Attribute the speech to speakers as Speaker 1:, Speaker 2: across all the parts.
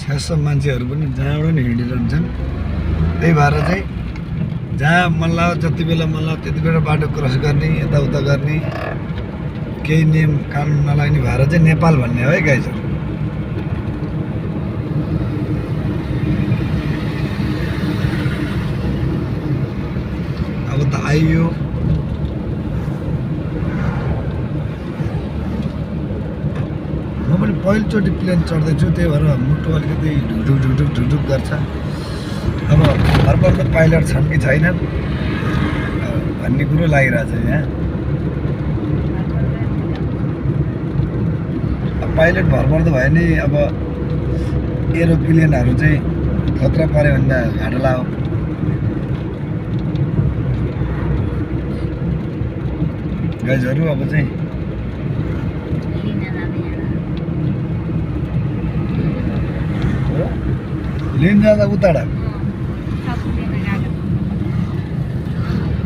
Speaker 1: खास मान्छेहरू पनि जहाँबाट नि हिँडिरहन्छन्। त्यही भएर चाहिँ जहाँ मन लाग्यो जति बेला मन लाग्यो त्यति बेला बाटो क्रस गर्ने यताउता गर्ने केही नियम कानुन नलाग्ने भएर चाहिँ नेपाल भन्ने हो है गाइजहरू। अब त आइयो म पनि पहिलोचोटि प्लेन चढ्दैछु, त्यही भएर मुटु अलिकति ढुढुक ढुढुक ढुढुक गर्छ। अब भरपर्दो पाइलट छन् कि छैनन् भन्ने कुरो लागिरहेछ यहाँ। अब पाइलट भरपर्दो भयो नि अब एरोप्लेनहरू चाहिँ खतरा पऱ्यो भने त घाटा लाग्यो। गाइजहरू अब चाहिँ लिन जाँदा उताडा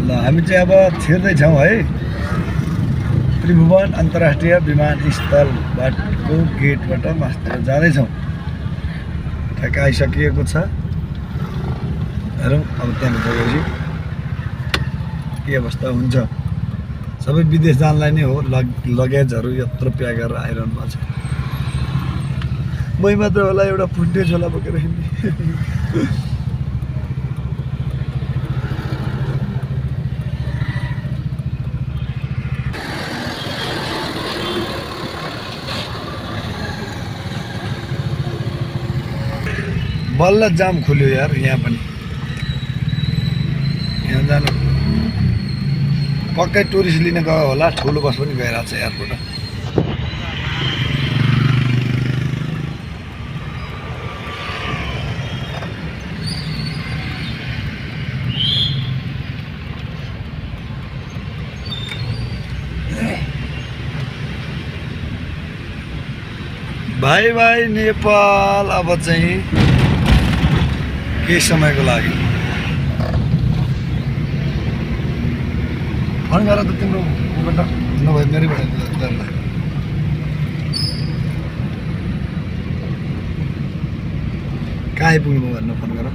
Speaker 1: ल हामी चाहिँ अब छिर्दैछौँ है त्रिभुवन अन्तर्राष्ट्रिय विमानस्थलको गेटबाट मास्टर जाँदैछौँ। ठ्याक्क आइसकिएको छ। हेरौँ अब त्यहाँ गएपछि के अवस्था हुन्छ। सबै विदेश जानलाई नै हो लगेजहरू यत्रो प्याक गरेर आइरहनु भएको छ। मै मात्र होला एउटा फुन्टे झोला बोकेर हिँड्ने। बल्ल जाम खुल्यो यार यहाँ पनि। यहाँ जानु पक्कै टुरिस्ट लिन गयो होला। ठुलो बस पनि गइरहेको छ एयरपोर्ट। भाइ भाइ नेपाल अब चाहिँ केही समयको लागि फोन गर त तिम्रो उबाट नभए मेरैबाट गर्ला। कहाँ आइपुग्नु भनेर फोन गर।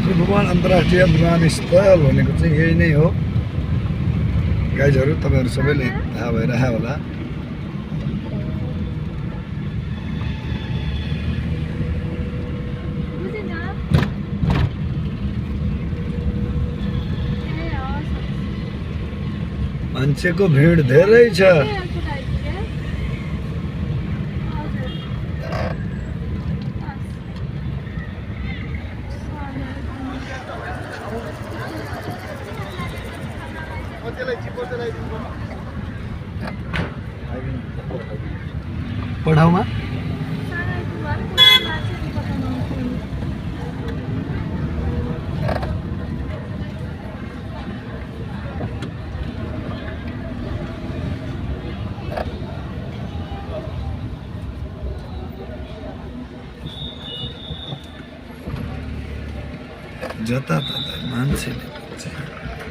Speaker 1: त्रिभुवन अन्तर्राष्ट्रिय विमानस्थल भनेको चाहिँ यही नै हो गाइजहरू। तपाईँहरू सबैले थाहा भइरहेको होला। मान्छेको भिड धेरै छ। पढाउमा जताततै मान्छेले